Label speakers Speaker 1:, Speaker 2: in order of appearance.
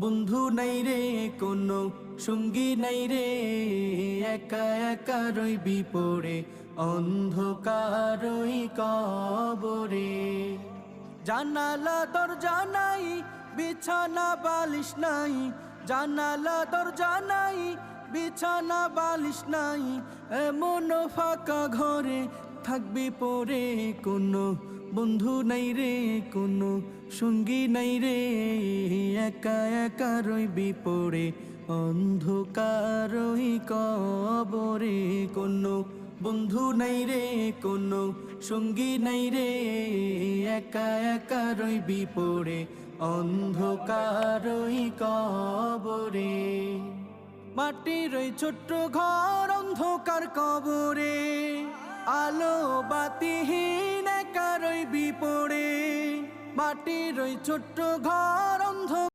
Speaker 1: বন্ধু নাই রে কোনো, সঙ্গী নাই রে, একা একা রইবি পড়ে অন্ধকারই কবরে। জানালা দরজা নাই, বিছানা বালিশ নাই, জানালা দরজা নাই, বিছানা বালিশ নাই, এমন ফাঁকা ঘরে থাকবি পড়ে। কোনো বন্ধু নাই রে কোনো, সঙ্গী নাই রে, একা একা রইবি পড়ে অন্ধকারই কবরে। কোনো বন্ধু নাই রে কোনো, সঙ্গী নাই রে, একা একা রইবি পড়ে অন্ধকারই কবরে। মাটির ওই ছোট্ট ঘর অন্ধকার কবরে, আলো বাতিহীন একা রইবি পড়ে। মাটির ওই ছোট্ট ঘর অন্ধকার